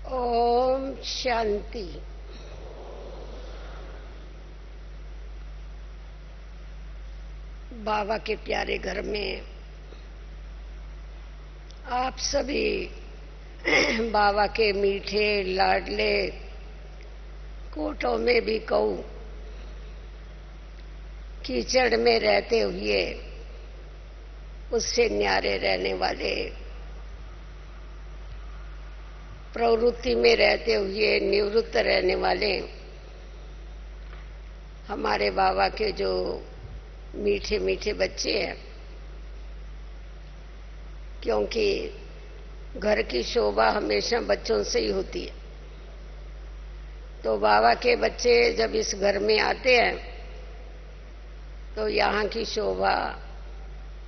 ओम शांति। बाबा के प्यारे घर में आप सभी बाबा के मीठे लाडले कोटों में भी कहूं कीचड़ में रहते हुए उससे न्यारे रहने वाले, प्रवृत्ति में रहते हुए निवृत्त रहने वाले हमारे बाबा के जो मीठे मीठे बच्चे हैं। क्योंकि घर की शोभा हमेशा बच्चों से ही होती है। तो बाबा के बच्चे जब इस घर में आते हैं तो यहाँ की शोभा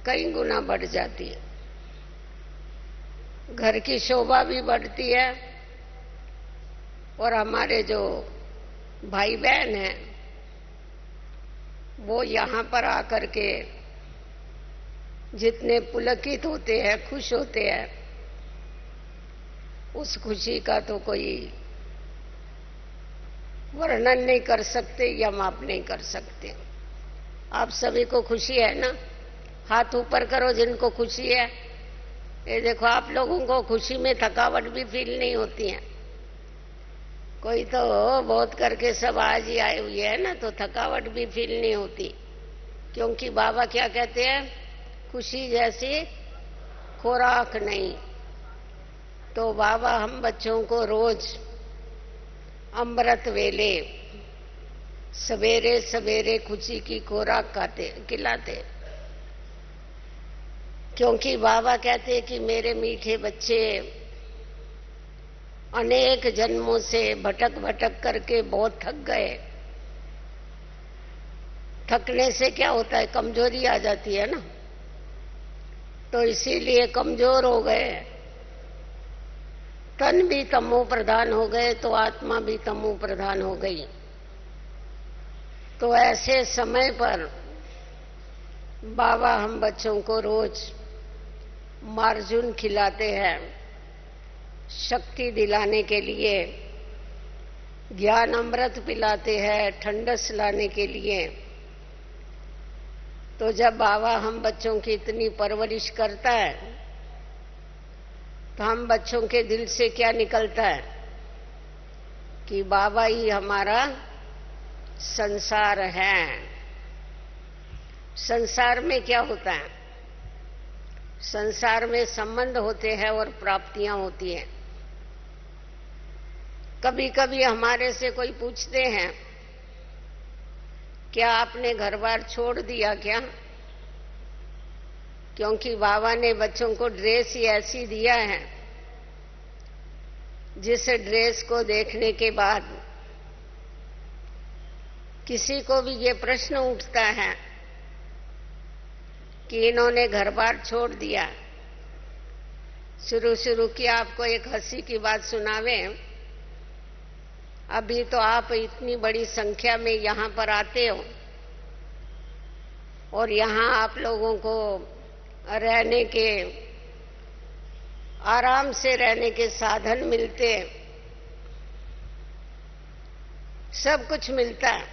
कई गुना बढ़ जाती है। घर की शोभा भी बढ़ती है और हमारे जो भाई बहन हैं वो यहाँ पर आकर के जितने पुलकित होते हैं, खुश होते हैं, उस खुशी का तो कोई वर्णन नहीं कर सकते या माप नहीं कर सकते। आप सभी को खुशी है ना? हाथ ऊपर करो जिनको खुशी है। ये देखो, आप लोगों को खुशी में थकावट भी फील नहीं होती है। कोई तो बहुत करके सब आज ही आए हुए हैं ना, तो थकावट भी फील नहीं होती। क्योंकि बाबा क्या कहते हैं? खुशी जैसी खुराक नहीं। तो बाबा हम बच्चों को रोज अमृत वेले सवेरे सवेरे खुशी की खुराक खिलाते। क्योंकि बाबा कहते हैं कि मेरे मीठे बच्चे अनेक जन्मों से भटक भटक करके बहुत थक गए। थकने से क्या होता है? कमजोरी आ जाती है ना। तो इसीलिए कमजोर हो गए, तन भी तमो प्रधान हो गए तो आत्मा भी तमो प्रधान हो गई। तो ऐसे समय पर बाबा हम बच्चों को रोज मार्जुन खिलाते हैं, शक्ति दिलाने के लिए ज्ञान अमृत पिलाते हैं, ठंडस लाने के लिए। तो जब बाबा हम बच्चों की इतनी परवरिश करता है तो हम बच्चों के दिल से क्या निकलता है कि बाबा ही हमारा संसार है। संसार में क्या होता है? संसार में संबंध होते हैं और प्राप्तियां होती हैं। कभी कभी हमारे से कोई पूछते हैं, क्या आपने घर बार छोड़ दिया क्या? क्योंकि बाबा ने बच्चों को ड्रेस ही ऐसी दिया है जिस ड्रेस को देखने के बाद किसी को भी ये प्रश्न उठता है कि इन्होंने घर बार छोड़ दिया। शुरू की आपको एक हंसी की बात सुनावे। अभी तो आप इतनी बड़ी संख्या में यहाँ पर आते हो और यहाँ आप लोगों को रहने के, आराम से रहने के साधन मिलते, सब कुछ मिलता है।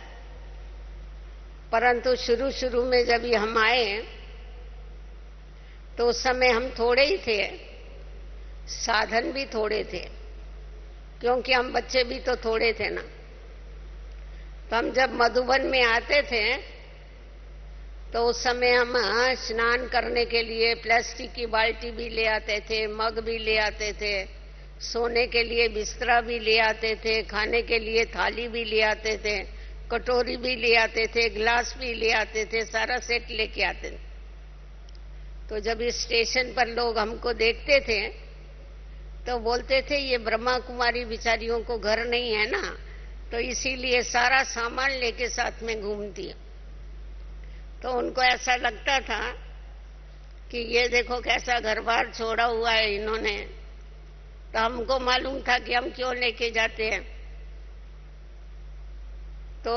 परंतु शुरू में जब ये हम आए तो उस समय हम थोड़े ही थे, साधन भी थोड़े थे, क्योंकि हम बच्चे भी तो थोड़े थे ना। तो हम जब मधुबन में आते थे तो उस समय हम स्नान करने के लिए प्लास्टिक की बाल्टी भी ले आते थे, मग भी ले आते थे, सोने के लिए बिस्तरा भी ले आते थे, खाने के लिए थाली भी ले आते थे, कटोरी भी ले आते थे, गिलास भी ले आते थे, सारा सेट लेके आते थे। तो जब इस स्टेशन पर लोग हमको देखते थे तो बोलते थे ये ब्रह्मा कुमारी बिचारियों को घर नहीं है ना, तो इसीलिए सारा सामान लेके साथ में घूमती है। तो उनको ऐसा लगता था कि ये देखो कैसा घर बार छोड़ा हुआ है इन्होंने। तो हमको मालूम था कि हम क्यों लेके जाते हैं। तो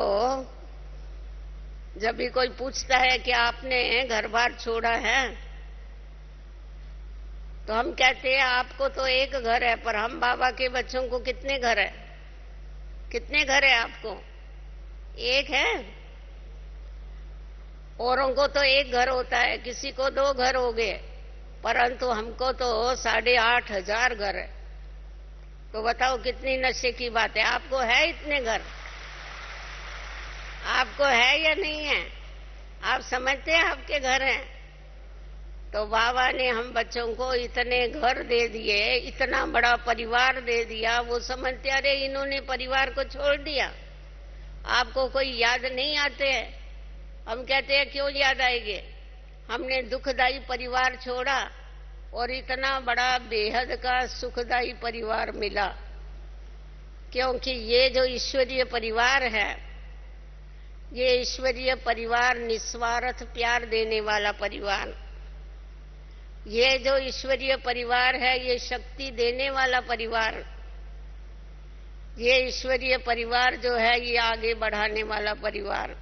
जब भी कोई पूछता है कि आपने घर बार छोड़ा है तो हम कहते हैं आपको तो एक घर है, पर हम बाबा के बच्चों को कितने घर है? कितने घर है आपको? एक है? औरों को तो एक घर होता है, किसी को 2 घर हो गए, परंतु हमको तो 8,500 घर है। तो बताओ कितनी नशे की बात है। आपको है इतने घर? आपको है या नहीं है? आप समझते हैं आपके घर हैं? तो बाबा ने हम बच्चों को इतने घर दे दिए, इतना बड़ा परिवार दे दिया। वो समझते अरे इन्होंने परिवार को छोड़ दिया, आपको कोई याद नहीं आते हैं। हम कहते हैं क्यों याद आएंगे? हमने दुखदाई परिवार छोड़ा और इतना बड़ा बेहद का सुखदाई परिवार मिला, क्योंकि ये जो ईश्वरीय परिवार है, ये ईश्वरीय परिवार निस्वार्थ प्यार देने वाला परिवार, ये जो ईश्वरीय परिवार है, ये शक्ति देने वाला परिवार, ये ईश्वरीय परिवार जो है, ये आगे बढ़ाने वाला परिवार।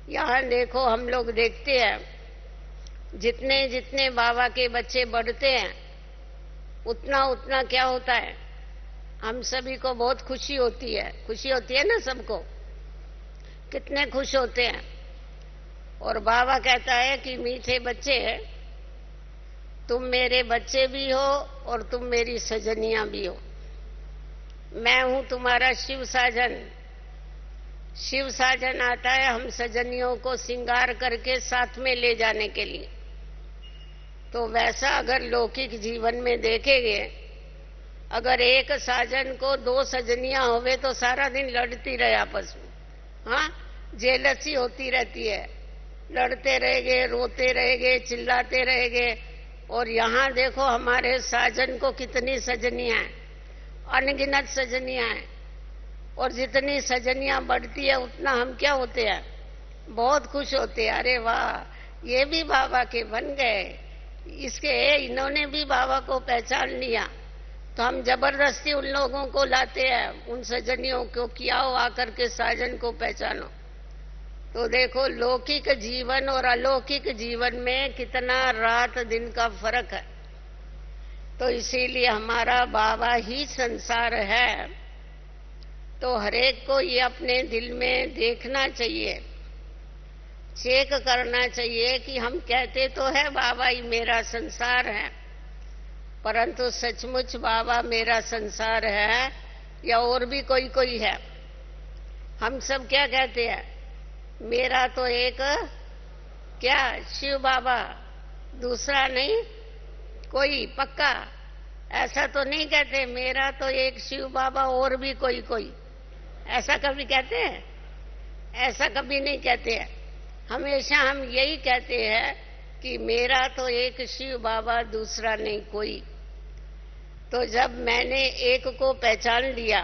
यहाँ देखो, हम लोग देखते हैं जितने जितने बाबा के बच्चे बढ़ते हैं उतना उतना क्या होता है, हम सभी को बहुत खुशी होती है। खुशी होती है ना सबको? कितने खुश होते हैं। और बाबा कहता है कि मीठे बच्चे, तुम मेरे बच्चे भी हो और तुम मेरी सजनियां भी हो। मैं हूं तुम्हारा शिव साजन। शिव साजन आता है हम सजनियों को श्रृंगार करके साथ में ले जाने के लिए। तो वैसा अगर लौकिक जीवन में देखेंगे, अगर एक साजन को 2 सजनियां होवे तो सारा दिन लड़ती रहे आपस में। हाँ, जेलसी होती रहती है, लड़ते रहेंगे, रोते रहेंगे, चिल्लाते रहेंगे। और यहाँ देखो हमारे साजन को कितनी सजनियां हैं, अनगिनत सजनियां हैं। और जितनी सजनियां बढ़ती है उतना हम क्या होते हैं, बहुत खुश होते हैं। अरे वाह, ये भी बाबा के बन गए, इन्होंने भी बाबा को पहचान लिया। तो हम जबरदस्ती उन लोगों को लाते हैं, उन सजनियों को, कि आओ आकर के साजन को पहचानो। तो देखो लौकिक जीवन और अलौकिक जीवन में कितना रात दिन का फर्क है। तो इसीलिए हमारा बाबा ही संसार है। तो हरेक को ये अपने दिल में देखना चाहिए, चेक करना चाहिए कि हम कहते तो है बाबा ही मेरा संसार है, परंतु सचमुच बाबा मेरा संसार है या और भी कोई है? हम सब क्या कहते हैं, मेरा तो एक क्या शिव बाबा, दूसरा नहीं कोई, पक्का ऐसा तो नहीं कहते मेरा तो एक शिव बाबा और भी कोई। ऐसा कभी कहते हैं? ऐसा कभी नहीं कहते हैं। हमेशा हम यही कहते हैं कि मेरा तो एक शिव बाबा, दूसरा नहीं कोई। तो जब मैंने एक को पहचान लिया,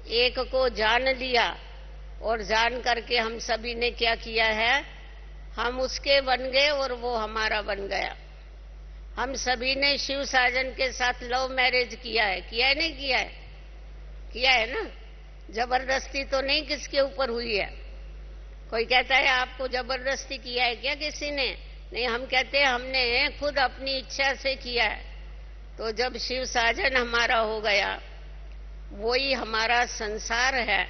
एक को जान लिया, और जान करके हम सभी ने क्या किया है, हम उसके बन गए और वो हमारा बन गया। हम सभी ने शिव साजन के साथ लव मैरिज किया है नहीं किया है? किया है ना। जबरदस्ती तो नहीं किसके ऊपर हुई है। कोई कहता है आपको जबरदस्ती किया है क्या किसी ने? नहीं, हम कहते हैं हमने खुद अपनी इच्छा से किया है। तो जब शिव साजन हमारा हो गया, वही हमारा संसार है।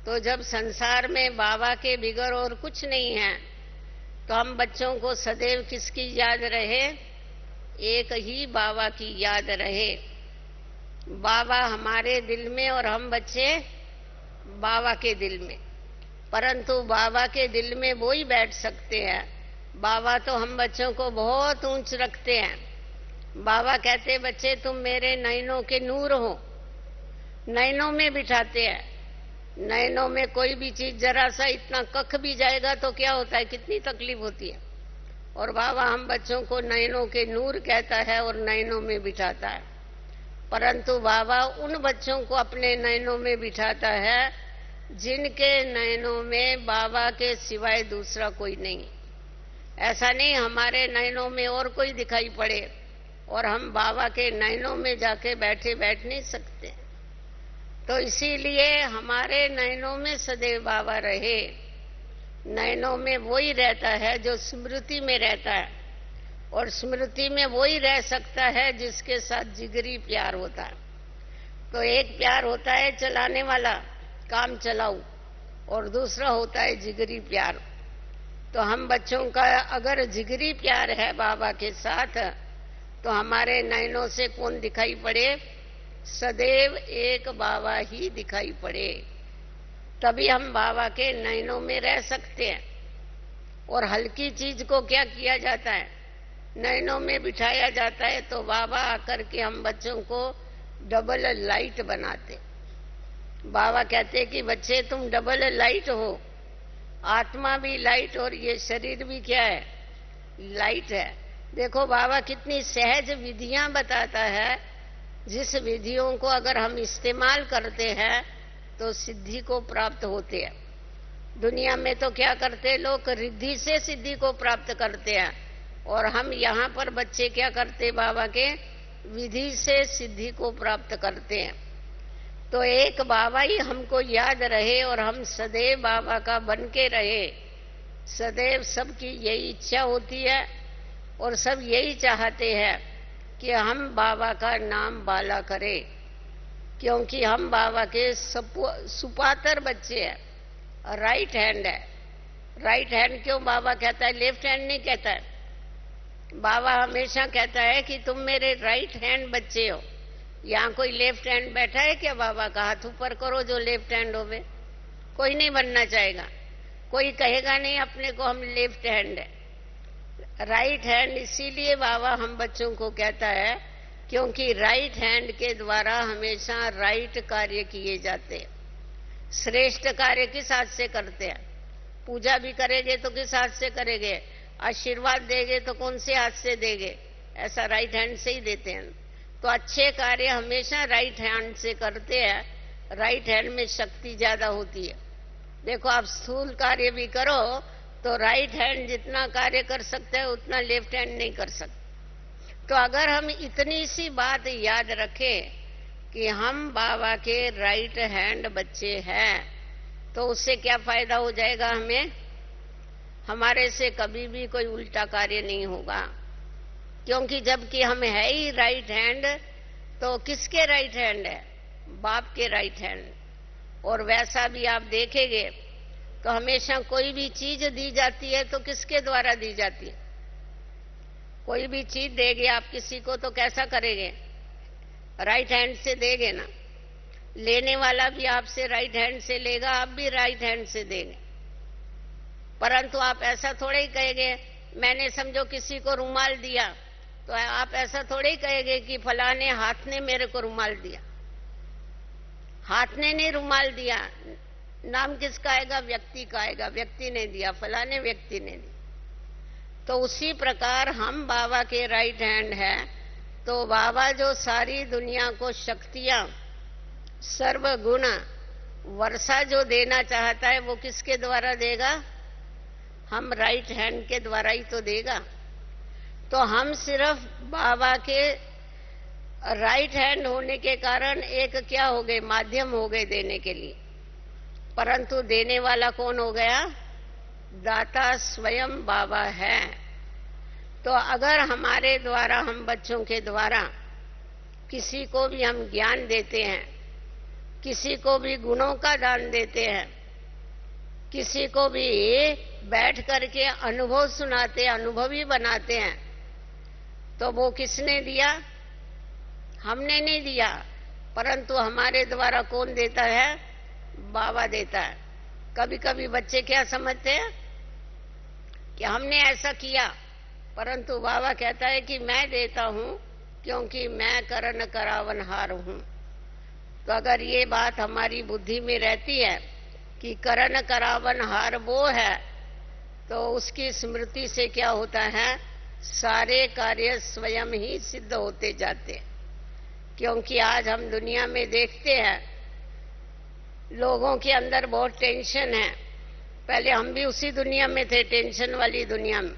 तो जब संसार में बाबा के बिगर और कुछ नहीं है, तो हम बच्चों को सदैव किसकी याद रहे? एक ही बाबा की याद रहे। बाबा हमारे दिल में और हम बच्चे बाबा के दिल में। परंतु बाबा के दिल में वो ही बैठ सकते हैं। बाबा तो हम बच्चों को बहुत ऊंच रखते हैं। बाबा कहते बच्चे तुम मेरे नयनों के नूर हो, नयनों में बिठाते हैं। नयनों में कोई भी चीज जरा सा इतना कख भी जाएगा तो क्या होता है, कितनी तकलीफ होती है। और बाबा हम बच्चों को नयनों के नूर कहता है और नयनों में बिठाता है। परंतु बाबा उन बच्चों को अपने नयनों में बिठाता है जिनके नयनों में बाबा के सिवाय दूसरा कोई नहीं। ऐसा नहीं हमारे नयनों में और कोई दिखाई पड़े और हम बाबा के नयनों में जाके बैठ नहीं सकते। तो इसीलिए हमारे नयनों में सदैव बाबा रहे। नयनों में वही रहता है जो स्मृति में रहता है। और स्मृति में वो ही रह सकता है जिसके साथ जिगरी प्यार होता है। तो एक प्यार होता है चलाने वाला, काम चलाऊ, और दूसरा होता है जिगरी प्यार। तो हम बच्चों का अगर जिगरी प्यार है बाबा के साथ, तो हमारे नयनों से कौन दिखाई पड़े? सदैव एक बाबा ही दिखाई पड़े, तभी हम बाबा के नयनों में रह सकते हैं। और हल्की चीज को क्या किया जाता है? नयनों में बिठाया जाता है, तो बाबा आकर के हम बच्चों को डबल लाइट बनाते। बाबा कहते कि बच्चे तुम डबल लाइट हो, आत्मा भी लाइट और ये शरीर भी क्या है? लाइट है। देखो बाबा कितनी सहज विधियां बताता है, जिस विधियों को अगर हम इस्तेमाल करते हैं तो सिद्धि को प्राप्त होते हैं। दुनिया में तो क्या करते लोग? रिद्धि से सिद्धि को प्राप्त करते हैं, और हम यहाँ पर बच्चे क्या करते? बाबा के विधि से सिद्धि को प्राप्त करते हैं। तो एक बाबा ही हमको याद रहे और हम सदैव बाबा का बन के रहे। सदैव सबकी यही इच्छा होती है और सब यही चाहते हैं कि हम बाबा का नाम बाला करें, क्योंकि हम बाबा के सुपातर बच्चे हैं। राइट हैंड है। राइट हैंड क्यों बाबा कहता है? लेफ्ट हैंड नहीं कहता है। बाबा हमेशा कहता है कि तुम मेरे राइट हैंड बच्चे हो। यहाँ कोई लेफ्ट हैंड बैठा है क्या? बाबा का हाथ ऊपर करो जो लेफ्ट हैंड होवे। कोई नहीं बनना चाहेगा, कोई कहेगा नहीं अपने को हम लेफ्ट हैंड है। राइट हैंड इसीलिए बाबा हम बच्चों को कहता है क्योंकि राइट हैंड के द्वारा हमेशा राइट कार्य किए जाते हैं। श्रेष्ठ कार्य किस हाथ से करते हैं? पूजा भी करेंगे तो किस हाथ से करेंगे? आशीर्वाद देंगे तो कौन से हाथ से देंगे? ऐसा राइट हैंड से ही देते हैं। तो अच्छे कार्य हमेशा राइट हैंड से करते हैं। राइट हैंड में शक्ति ज्यादा होती है। देखो आप स्थूल कार्य भी करो तो राइट हैंड जितना कार्य कर सकता है उतना लेफ्ट हैंड नहीं कर सकता। तो अगर हम इतनी सी बात याद रखें कि हम बाबा के राइट हैंड बच्चे हैं, तो उससे क्या फायदा हो जाएगा हमें? हमारे से कभी भी कोई उल्टा कार्य नहीं होगा, क्योंकि जबकि हम है ही राइट हैंड, तो किसके राइट हैंड है? बाप के राइट हैंड। और वैसा भी आप देखेंगे तो हमेशा कोई भी चीज दी जाती है तो किसके द्वारा दी जाती है? कोई भी चीज देंगे आप किसी को तो कैसा करेंगे? राइट हैंड से देंगे ना। लेने वाला भी आपसे राइट हैंड से लेगा, आप भी राइट हैंड से देंगे। परंतु आप ऐसा थोड़े ही कहेंगे, मैंने समझो किसी को रुमाल दिया, तो आप ऐसा थोड़े ही कहेंगे कि फलाने हाथ ने मेरे को रुमाल दिया। हाथ ने नहीं रुमाल दिया, नाम किसका आएगा? व्यक्ति का आएगा। व्यक्ति ने दिया, फलाने व्यक्ति ने दिया। तो उसी प्रकार हम बाबा के राइट हैंड हैं। तो बाबा जो सारी दुनिया को शक्तियां, सर्वगुण, वर्षा जो देना चाहता है वो किसके द्वारा देगा? हम राइट हैंड के द्वारा ही तो देगा। तो हम सिर्फ बाबा के राइट हैंड होने के कारण एक क्या हो गए? माध्यम हो गए देने के लिए। परंतु देने वाला कौन हो गया? दाता स्वयं बाबा है। तो अगर हमारे द्वारा, हम बच्चों के द्वारा किसी को भी हम ज्ञान देते हैं, किसी को भी गुणों का दान देते हैं, किसी को भी बैठ करके अनुभव सुनाते, अनुभवी बनाते हैं, तो वो किसने दिया? हमने नहीं दिया, परंतु हमारे द्वारा कौन देता है? बाबा देता है। कभी कभी बच्चे क्या समझते हैं कि हमने ऐसा किया, परंतु बाबा कहता है कि मैं देता हूं क्योंकि मैं करन करावनहार हूं। तो अगर ये बात हमारी बुद्धि में रहती है कि करन करावनहार वो है, तो उसकी स्मृति से क्या होता है? सारे कार्य स्वयं ही सिद्ध होते जाते हैं। क्योंकि आज हम दुनिया में देखते हैं लोगों के अंदर बहुत टेंशन है। पहले हम भी उसी दुनिया में थे, टेंशन वाली दुनिया में।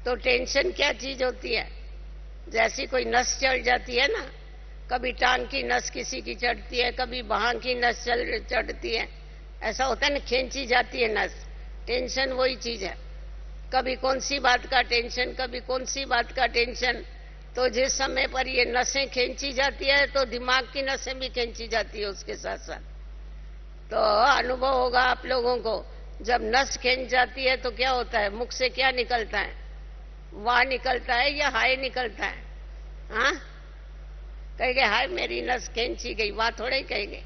तो टेंशन क्या चीज होती है? जैसी कोई नस चढ़ जाती है ना, कभी टांग की नस किसी की चढ़ती है, कभी बाह की नस चढ़ती है, ऐसा होता है ना, खींची जाती है नस। टेंशन वही चीज है। कभी कौन सी बात का टेंशन, कभी कौन सी बात का टेंशन। तो जिस समय पर ये नसें खींची जाती है तो दिमाग की नसें भी खींची जाती है उसके साथ साथ। तो अनुभव होगा आप लोगों को, जब नस खींच जाती है तो क्या होता है, मुख से क्या निकलता है, वाह निकलता है या हाय निकलता है? हाँ, कहेंगे हाय मेरी नस खींची गई, वाह थोड़े ही कहेंगे।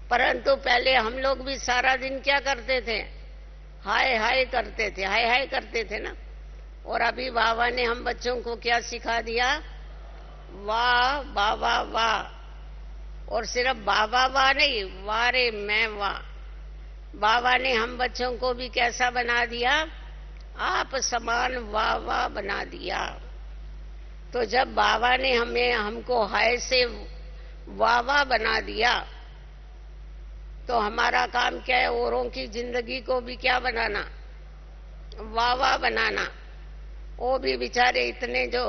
परंतु पहले हम लोग भी सारा दिन क्या करते थे, हाय हाय करते थे, हाय हाय करते थे ना। और अभी बाबा ने हम बच्चों को क्या सिखा दिया, वाह बाबा वाह। और सिर्फ बाबा वाह नहीं, वाह रे मैं वाह। बाबा ने हम बच्चों को भी कैसा बना दिया, आप समान वाह वाह बना दिया। तो जब बाबा ने हमको हाय से वाह वाह बना दिया तो हमारा काम क्या है, औरों की जिंदगी को भी क्या बनाना, वाह वाह बनाना। वो भी बेचारे इतने जो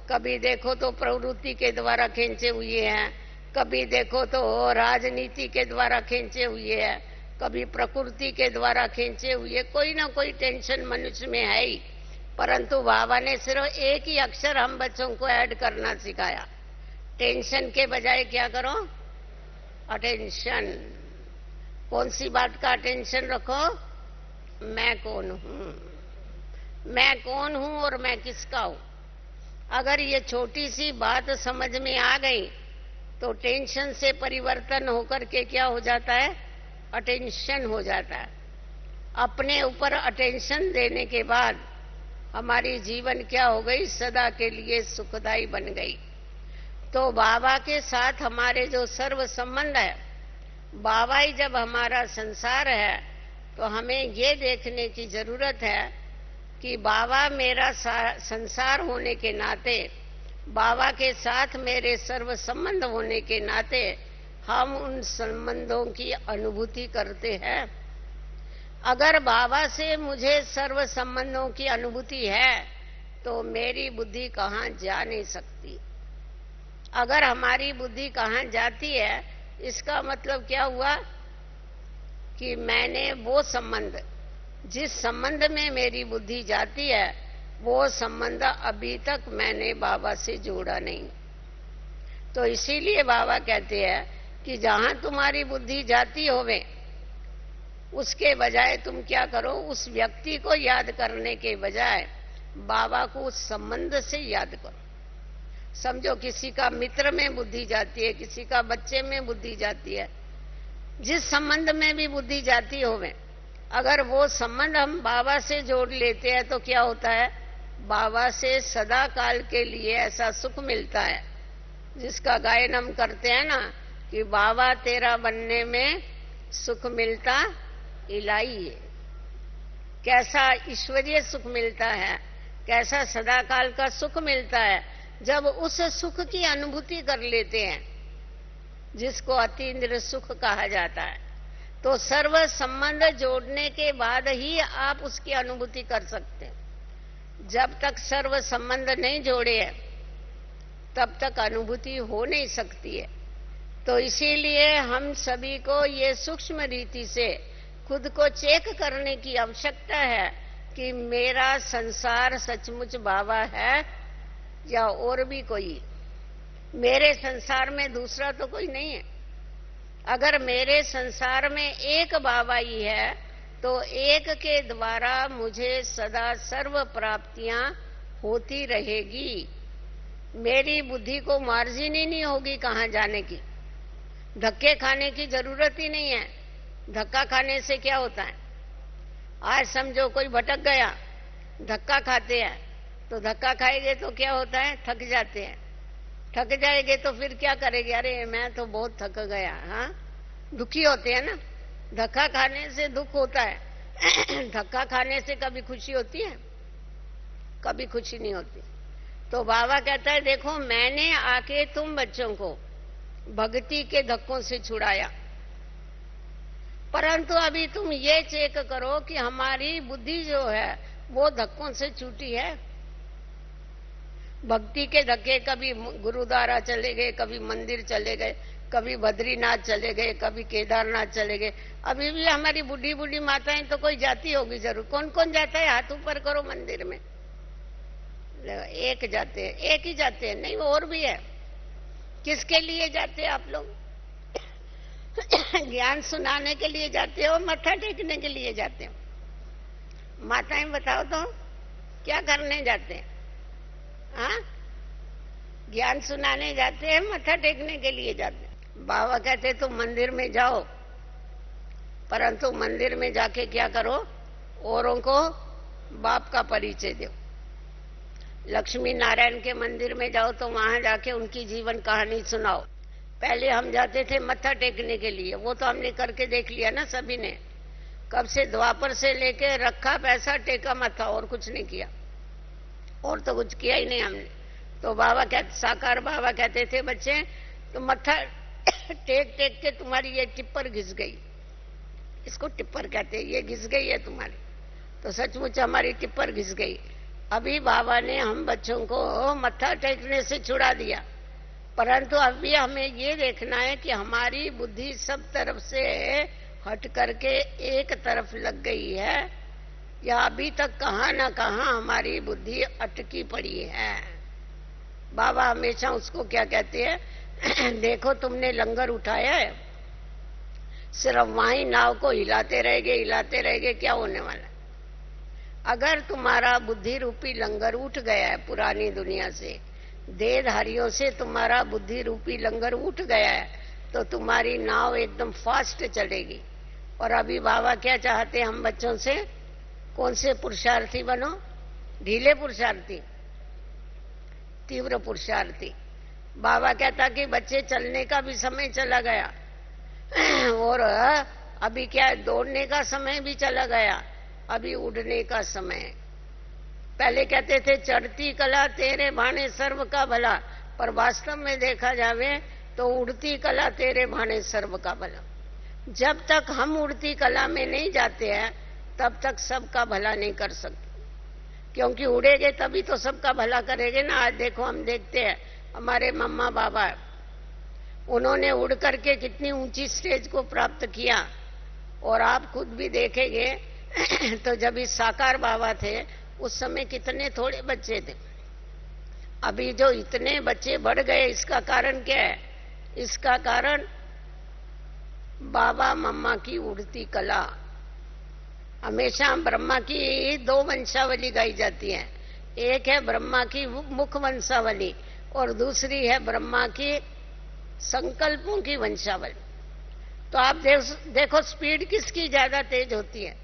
कभी देखो तो प्रवृत्ति के द्वारा खींचे हुए हैं, कभी देखो तो राजनीति के द्वारा खींचे हुए हैं, कभी प्रकृति के द्वारा खींचे हुए, कोई ना कोई टेंशन मनुष्य में है ही। परंतु बाबा ने सिर्फ एक ही अक्षर हम बच्चों को ऐड करना सिखाया, टेंशन के बजाय क्या करो, अटेंशन। कौन सी बात का अटेंशन रखो, मैं कौन हूं, मैं कौन हूं और मैं किसका हूं। अगर ये छोटी सी बात समझ में आ गई तो टेंशन से परिवर्तन होकर के क्या हो जाता है, अटेंशन हो जाता है। अपने ऊपर अटेंशन देने के बाद हमारी जीवन क्या हो गई, सदा के लिए सुखदायी बन गई। तो बाबा के साथ हमारे जो सर्व संबंध है, बाबा ही जब हमारा संसार है, तो हमें ये देखने की जरूरत है कि बाबा मेरा संसार होने के नाते, बाबा के साथ मेरे सर्व संबंध होने के नाते हम उन संबंधों की अनुभूति करते हैं। अगर बाबा से मुझे सर्व संबंधों की अनुभूति है तो मेरी बुद्धि कहाँ जा नहीं सकती। अगर हमारी बुद्धि कहाँ जाती है, इसका मतलब क्या हुआ कि मैंने वो संबंध, जिस संबंध में मेरी बुद्धि जाती है, वो संबंध अभी तक मैंने बाबा से जोड़ा नहीं। तो इसीलिए बाबा कहते हैं कि जहां तुम्हारी बुद्धि जाती होवे, उसके बजाय तुम क्या करो, उस व्यक्ति को याद करने के बजाय बाबा को उस संबंध से याद करो। समझो किसी का मित्र में बुद्धि जाती है, किसी का बच्चे में बुद्धि जाती है, जिस संबंध में भी बुद्धि जाती होवे, अगर वो संबंध हम बाबा से जोड़ लेते हैं तो क्या होता है, बाबा से सदा काल के लिए ऐसा सुख मिलता है जिसका गायन हम करते हैं ना, कि बाबा तेरा बनने में सुख मिलता इलाही है। कैसा ईश्वरीय सुख मिलता है, कैसा सदा काल का सुख मिलता है, जब उस सुख की अनुभूति कर लेते हैं, जिसको अतीन्द्रिय सुख कहा जाता है। तो सर्व संबंध जोड़ने के बाद ही आप उसकी अनुभूति कर सकते हैं। जब तक सर्व संबंध नहीं जोड़े हैं तब तक अनुभूति हो नहीं सकती है। तो इसीलिए हम सभी को ये सूक्ष्म रीति से खुद को चेक करने की आवश्यकता है कि मेरा संसार सचमुच बाबा है या और भी कोई। मेरे संसार में दूसरा तो कोई नहीं है। अगर मेरे संसार में एक बाबा ही है तो एक के द्वारा मुझे सदा सर्व प्राप्तियां होती रहेगी। मेरी बुद्धि को मार्जिन ही नहीं होगी कहां जाने की। धक्के खाने की जरूरत ही नहीं है। धक्का खाने से क्या होता है, आज समझो कोई भटक गया, धक्का खाते हैं, तो धक्का खाएंगे तो क्या होता है, थक जाते हैं। थक जाएंगे तो फिर क्या करेंगे, अरे मैं तो बहुत थक गया। हाँ, दुखी होते हैं ना, धक्का खाने से दुख होता है। धक्का खाने से कभी खुशी होती है, कभी खुशी नहीं होती। तो बाबा कहता है देखो मैंने आके तुम बच्चों को भक्ति के धक्कों से छुड़ाया, परंतु अभी तुम ये चेक करो कि हमारी बुद्धि जो है वो धक्कों से छूटी है। भक्ति के धक्के कभी गुरुद्वारा चले गए, कभी मंदिर चले गए, कभी बद्रीनाथ चले गए, कभी केदारनाथ चले गए। अभी भी हमारी बूढ़ी बूढ़ी माताएं तो कोई जाती होगी जरूर। कौन कौन जाता है? हाथ ऊपर करो मंदिर में। एक जाते हैं, एक ही जाते हैं? नहीं, वो और भी है। किसके लिए जाते हैं आप लोग? ज्ञान सुनाने के लिए जाते हो, मत्था टेकने के लिए जाते हो? माताएं बताओ तो क्या करने जाते हैं? हाँ, ज्ञान सुनाने जाते हैं, मत्था टेकने के लिए जाते हैं। बाबा कहते तुम मंदिर में जाओ, परंतु मंदिर में जाके क्या करो? औरों को बाप का परिचय दो। लक्ष्मी नारायण के मंदिर में जाओ तो वहां जाके उनकी जीवन कहानी सुनाओ। पहले हम जाते थे मत्था टेकने के लिए, वो तो हमने करके देख लिया ना सभी ने। कब से द्वापर से लेके रखा पैसा, टेका मत्था, और कुछ नहीं किया, और तो कुछ किया ही नहीं हमने। तो बाबा कहते, साकार बाबा कहते थे बच्चे तो मत्था टेक टेक के तुम्हारी ये टिप्पर घिस गई। इसको टिप्पर कहते हैं, ये घिस गई है तुम्हारी। तो सचमुच हमारी टिप्पर घिस गई। अभी बाबा ने हम बच्चों को मत्था टेकने से छुड़ा दिया, परंतु अभी हमें ये देखना है कि हमारी बुद्धि सब तरफ से हट करके एक तरफ लग गई है, या अभी तक कहाँ न कहाँ हमारी बुद्धि अटकी पड़ी है। बाबा हमेशा उसको क्या कहते हैं? देखो तुमने लंगर उठाया है, सिर्फ वहीं नाव को हिलाते रहेगे, क्या होने वाला है? अगर तुम्हारा बुद्धि रूपी लंगर उठ गया है पुरानी दुनिया से, देहधारियों से तुम्हारा बुद्धि रूपी लंगर उठ गया है, तो तुम्हारी नाव एकदम फास्ट चलेगी। और अभी बाबा क्या चाहते हैं हम बच्चों से? कौन से पुरुषार्थी बनो? ढीले पुरुषार्थी, तीव्र पुरुषार्थी। बाबा कहता कि बच्चे चलने का भी समय चला गया, और अभी क्या दौड़ने का समय भी चला गया, अभी उड़ने का समय। पहले कहते थे चढ़ती कला तेरे भाने सर्व का भला, पर वास्तव में देखा जावे तो उड़ती कला तेरे भाने सर्व का भला। जब तक हम उड़ती कला में नहीं जाते हैं तब तक सबका भला नहीं कर सकते, क्योंकि उड़ेगे तभी तो सबका भला करेंगे ना। आज देखो हम देखते हैं हमारे मम्मा बाबा, उन्होंने उड़ करके कितनी ऊंची स्टेज को प्राप्त किया। और आप खुद भी देखेंगे तो जब इस साकार बाबा थे उस समय कितने थोड़े बच्चे थे। अभी जो इतने बच्चे बढ़ गए, इसका कारण क्या है? इसका कारण बाबा मम्मा की उड़ती कला। हमेशा ब्रह्मा की दो वंशावली गाई जाती है, एक है ब्रह्मा की मुख वंशावली और दूसरी है ब्रह्मा की संकल्पों की वंशावली। तो आप देखो स्पीड किसकी ज्यादा तेज होती है?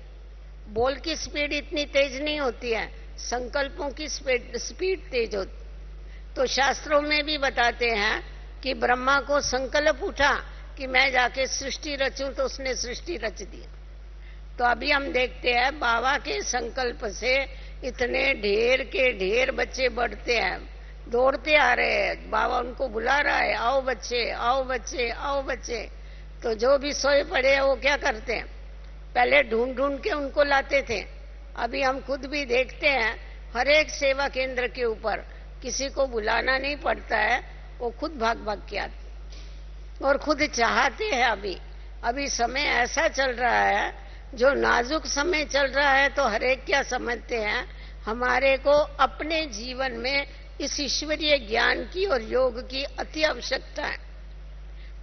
बोल की स्पीड इतनी तेज नहीं होती है, संकल्पों की स्पीड तेज होती। तो शास्त्रों में भी बताते हैं कि ब्रह्मा को संकल्प उठा कि मैं जाके सृष्टि रचूं, तो उसने सृष्टि रच दी। तो अभी हम देखते हैं बाबा के संकल्प से इतने ढेर के ढेर बच्चे बढ़ते हैं, दौड़ते आ रहे हैं। बाबा उनको बुला रहा है, आओ बच्चे, आओ बच्चे, आओ बच्चे। तो जो भी सोए पड़े हैं वो क्या करते हैं? पहले ढूंढ ढूंढ के उनको लाते थे। अभी हम खुद भी देखते हैं, हर एक सेवा केंद्र के ऊपर किसी को बुलाना नहीं पड़ता है, वो खुद भाग भाग के आते और खुद चाहते हैं। अभी समय ऐसा चल रहा है, जो नाजुक समय चल रहा है, तो हर एक क्या समझते हैं? हमारे को अपने जीवन में इस ईश्वरीय ज्ञान की और योग की अति आवश्यकता है।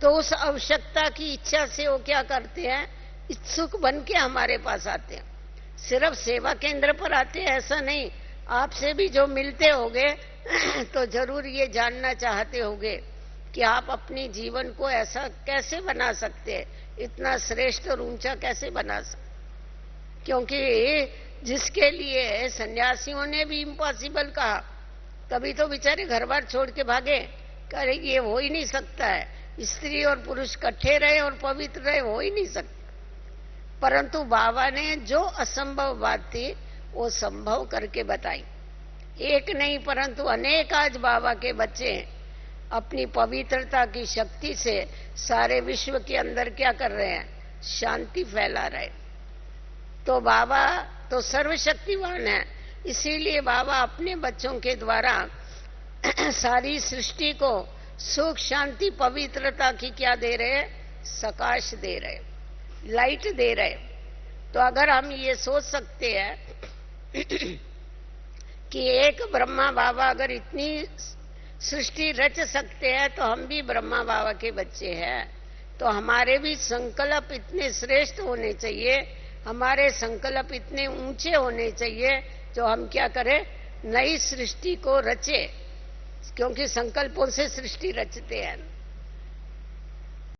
तो उस आवश्यकता की इच्छा से वो क्या करते हैं? इच्छुक बन के हमारे पास आते हैं। सिर्फ सेवा केंद्र पर आते हैं ऐसा नहीं, आपसे भी जो मिलते होंगे तो जरूर ये जानना चाहते होंगे कि आप अपनी जीवन को ऐसा कैसे बना सकते हैं, इतना श्रेष्ठ और ऊंचा कैसे बना सकते। क्योंकि जिसके लिए सन्यासियों ने भी इम्पॉसिबल कहा, तभी तो बेचारे घर बार छोड़ के भागे, कहे ये हो ही नहीं सकता है, स्त्री और पुरुष इकट्ठे रहे और पवित्र रहे, हो ही नहीं सकता। परंतु बाबा ने जो असंभव बात थी वो संभव करके बताई। एक नहीं परंतु अनेक आज बाबा के बच्चे अपनी पवित्रता की शक्ति से सारे विश्व के अंदर क्या कर रहे हैं? शांति फैला रहे। तो बाबा तो सर्वशक्तिवान है, इसीलिए बाबा अपने बच्चों के द्वारा सारी सृष्टि को सुख शांति पवित्रता की क्या दे रहे? सकाश दे रहे, लाइट दे रहे। तो अगर हम ये सोच सकते हैं कि एक ब्रह्मा बाबा अगर इतनी सृष्टि रच सकते हैं तो हम भी ब्रह्मा बाबा के बच्चे हैं, तो हमारे भी संकल्प इतने श्रेष्ठ होने चाहिए, हमारे संकल्प इतने ऊंचे होने चाहिए जो हम क्या करें? नई सृष्टि को रचे, क्योंकि संकल्पों से सृष्टि रचते हैं।